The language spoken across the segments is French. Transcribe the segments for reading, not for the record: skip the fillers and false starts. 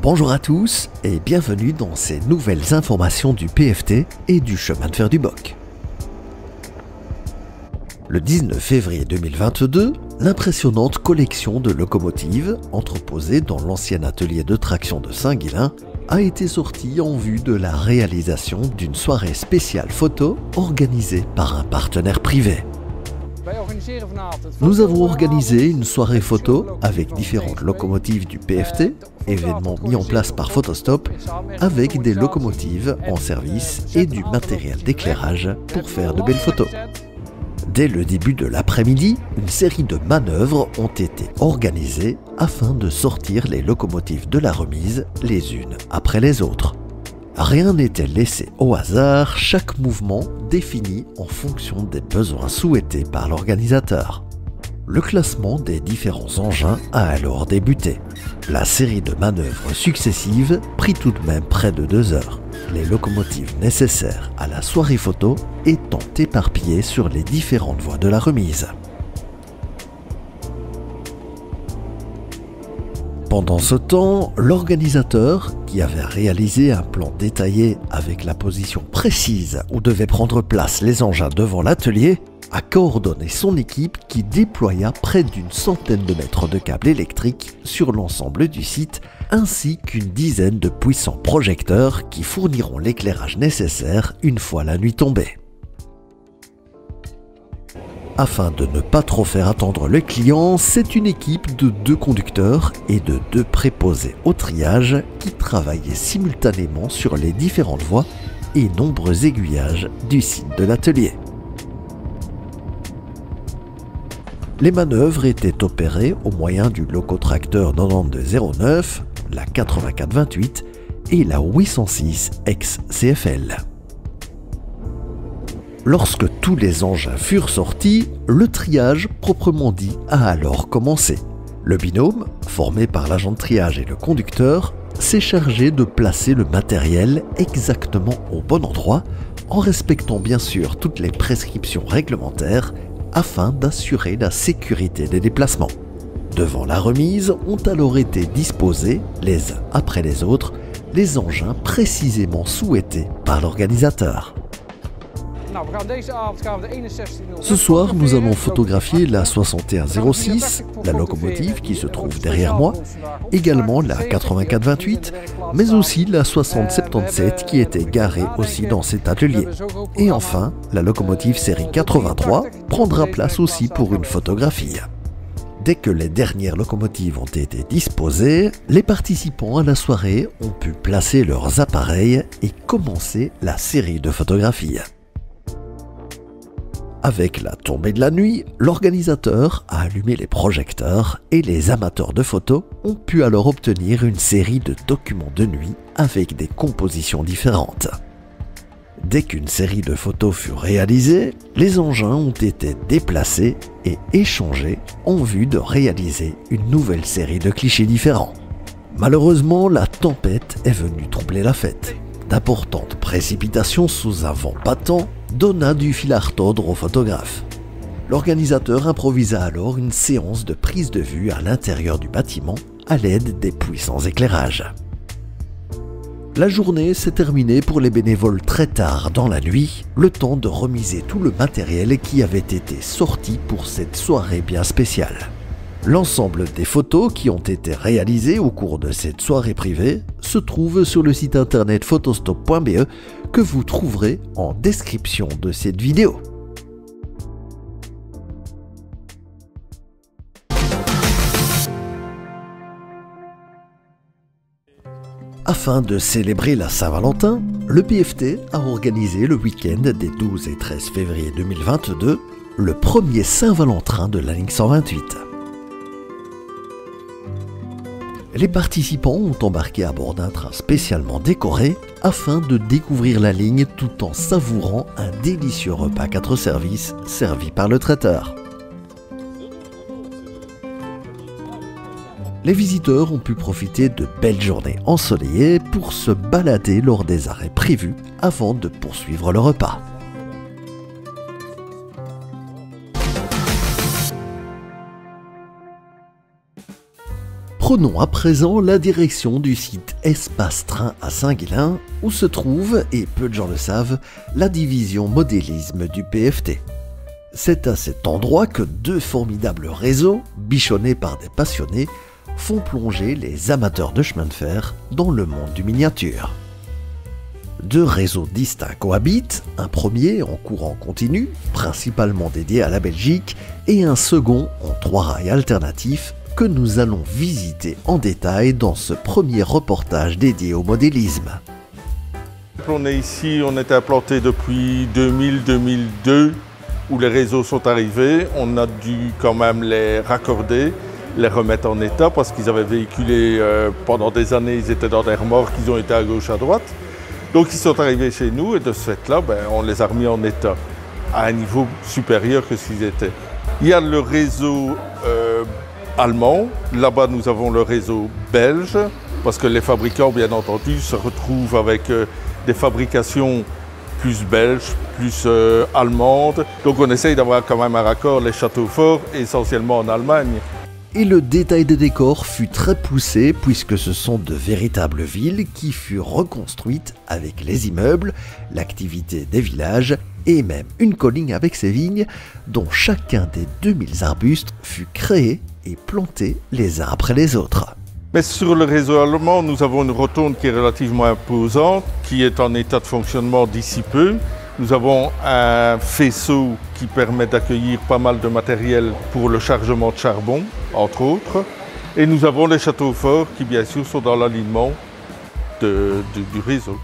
Bonjour à tous et bienvenue dans ces nouvelles informations du PFT et du chemin de fer du Boc. Le 19 février 2022, l'impressionnante collection de locomotives entreposées dans l'ancien atelier de traction de Saint-Guilain a été sortie en vue de la réalisation d'une soirée spéciale photo organisée par un partenaire privé. Nous avons organisé une soirée photo avec différentes locomotives du PFT, événement mis en place par Photostop, avec des locomotives en service et du matériel d'éclairage pour faire de belles photos. Dès le début de l'après-midi, une série de manœuvres ont été organisées afin de sortir les locomotives de la remise les unes après les autres. Rien n'était laissé au hasard, chaque mouvement défini en fonction des besoins souhaités par l'organisateur. Le classement des différents engins a alors débuté. La série de manœuvres successives prit tout de même près de 2 heures, les locomotives nécessaires à la soirée photo étant éparpillées sur les différentes voies de la remise. Pendant ce temps, l'organisateur, qui avait réalisé un plan détaillé avec la position précise où devaient prendre place les engins devant l'atelier, a coordonné son équipe qui déploya près d'une centaine de mètres de câbles électriques sur l'ensemble du site, ainsi qu'une dizaine de puissants projecteurs qui fourniront l'éclairage nécessaire une fois la nuit tombée. Afin de ne pas trop faire attendre le client, c'est une équipe de 2 conducteurs et de 2 préposés au triage qui travaillaient simultanément sur les différentes voies et nombreux aiguillages du site de l'atelier. Les manœuvres étaient opérées au moyen du locotracteur 9209, la 8428 et la 806 ex-CFL. Lorsque tous les engins furent sortis, le triage proprement dit a alors commencé. Le binôme, formé par l'agent de triage et le conducteur, s'est chargé de placer le matériel exactement au bon endroit, en respectant bien sûr toutes les prescriptions réglementaires afin d'assurer la sécurité des déplacements. Devant la remise ont alors été disposés, les uns après les autres, les engins précisément souhaités par l'organisateur. Ce soir, nous allons photographier la 6106, la locomotive qui se trouve derrière moi, également la 8428, mais aussi la 6077 qui était garée aussi dans cet atelier. Et enfin, la locomotive série 83 prendra place aussi pour une photographie. Dès que les dernières locomotives ont été disposées, les participants à la soirée ont pu placer leurs appareils et commencer la série de photographies. Avec la tombée de la nuit, l'organisateur a allumé les projecteurs et les amateurs de photos ont pu alors obtenir une série de documents de nuit avec des compositions différentes. Dès qu'une série de photos fut réalisée, les engins ont été déplacés et échangés en vue de réaliser une nouvelle série de clichés différents. Malheureusement, la tempête est venue troubler la fête. D'importantes précipitations sous un vent battant donna du fil à retordre aux photographes. L'organisateur improvisa alors une séance de prise de vue à l'intérieur du bâtiment à l'aide des puissants éclairages. La journée s'est terminée pour les bénévoles très tard dans la nuit, le temps de remiser tout le matériel qui avait été sorti pour cette soirée bien spéciale. L'ensemble des photos qui ont été réalisées au cours de cette soirée privée se trouve sur le site internet photostop.be que vous trouverez en description de cette vidéo. Afin de célébrer la Saint-Valentin, le PFT a organisé le week-end des 12 et 13 février 2022 le premier Saint-Valentin de la ligne 128. Les participants ont embarqué à bord d'un train spécialement décoré afin de découvrir la ligne tout en savourant un délicieux repas 4 services servi par le traiteur. Les visiteurs ont pu profiter de belles journées ensoleillées pour se balader lors des arrêts prévus avant de poursuivre le repas. Prenons à présent la direction du site Espace Train à Saint-Guilain, où se trouve, et peu de gens le savent, la division modélisme du PFT. C'est à cet endroit que deux formidables réseaux, bichonnés par des passionnés, font plonger les amateurs de chemin de fer dans le monde du miniature. Deux réseaux distincts cohabitent, un premier en courant continu, principalement dédié à la Belgique, et un second en 3 rails alternatifs que nous allons visiter en détail dans ce premier reportage dédié au modélisme. On est ici, on est implanté depuis 2000-2002 où les réseaux sont arrivés. On a dû quand même les raccorder, les remettre en état parce qu'ils avaient véhiculé pendant des années, ils étaient dans des remorques, ils ont été à gauche, à droite. Donc ils sont arrivés chez nous et de ce fait-là, on les a remis en état à un niveau supérieur que ce qu'ils étaient. Il y a le réseau allemand, là-bas nous avons le réseau belge, parce que les fabricants bien entendu se retrouvent avec des fabrications plus belges, plus allemandes. Donc on essaye d'avoir quand même un raccord, les châteaux forts, essentiellement en Allemagne. Et le détail des décors fut très poussé puisque ce sont de véritables villes qui furent reconstruites avec les immeubles, l'activité des villages et même une colline avec ses vignes dont chacun des 2000 arbustes fut créé et planté les uns après les autres. Mais sur le réseau allemand, nous avons une rotonde qui est relativement imposante, qui est en état de fonctionnement d'ici peu. Nous avons un faisceau qui permet d'accueillir pas mal de matériel pour le chargement de charbon, entre autres. Et nous avons les châteaux forts qui, bien sûr, sont dans l'alignement du réseau.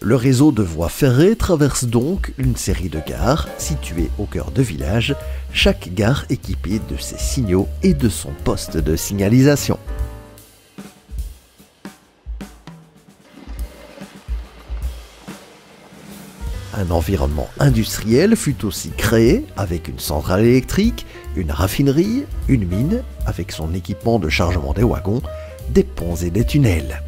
Le réseau de voies ferrées traverse donc une série de gares situées au cœur de village, chaque gare équipée de ses signaux et de son poste de signalisation. Un environnement industriel fut aussi créé avec une centrale électrique, une raffinerie, une mine avec son équipement de chargement des wagons, des ponts et des tunnels.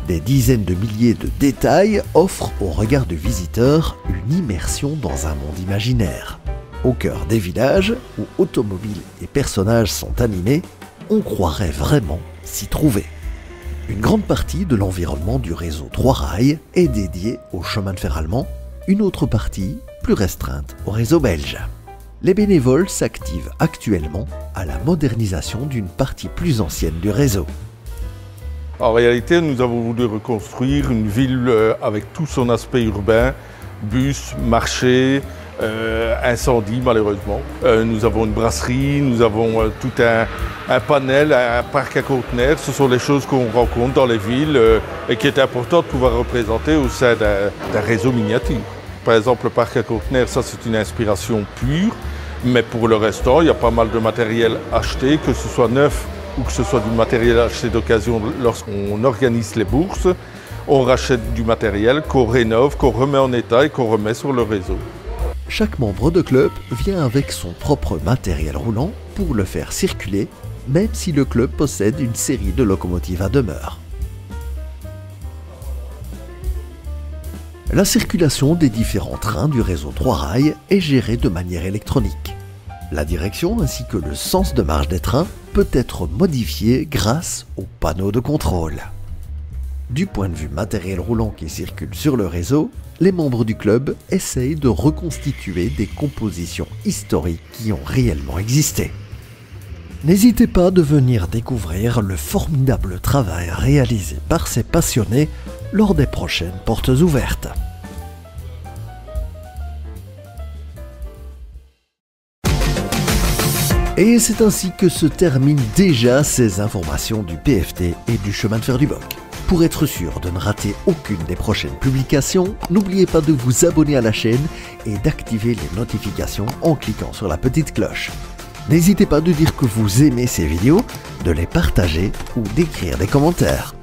Des dizaines de milliers de détails offrent au regard du visiteur une immersion dans un monde imaginaire. Au cœur des villages, où automobiles et personnages sont animés, on croirait vraiment s'y trouver. Une grande partie de l'environnement du réseau 3 rails est dédiée au chemin de fer allemand, une autre partie, plus restreinte, au réseau belge. Les bénévoles s'activent actuellement à la modernisation d'une partie plus ancienne du réseau. En réalité, nous avons voulu reconstruire une ville avec tout son aspect urbain, bus, marché, incendie malheureusement. Nous avons une brasserie, nous avons tout un panel, un parc à conteneurs. Ce sont les choses qu'on rencontre dans les villes et qui est important de pouvoir représenter au sein d'un réseau miniature. Par exemple, le parc à conteneurs, ça c'est une inspiration pure, mais pour le restant, il y a pas mal de matériel acheté, que ce soit neuf ou que ce soit du matériel acheté d'occasion lorsqu'on organise les bourses. On rachète du matériel qu'on rénove, qu'on remet en état et qu'on remet sur le réseau. Chaque membre de club vient avec son propre matériel roulant pour le faire circuler, même si le club possède une série de locomotives à demeure. La circulation des différents trains du réseau 3 rails est gérée de manière électronique. La direction ainsi que le sens de marche des trains peut être modifié grâce aux panneaux de contrôle. Du point de vue matériel roulant qui circule sur le réseau, les membres du club essayent de reconstituer des compositions historiques qui ont réellement existé. N'hésitez pas à venir découvrir le formidable travail réalisé par ces passionnés lors des prochaines portes ouvertes. Et c'est ainsi que se terminent déjà ces informations du PFT et du chemin de fer du Boc. Pour être sûr de ne rater aucune des prochaines publications, n'oubliez pas de vous abonner à la chaîne et d'activer les notifications en cliquant sur la petite cloche. N'hésitez pas de dire que vous aimez ces vidéos, de les partager ou d'écrire des commentaires.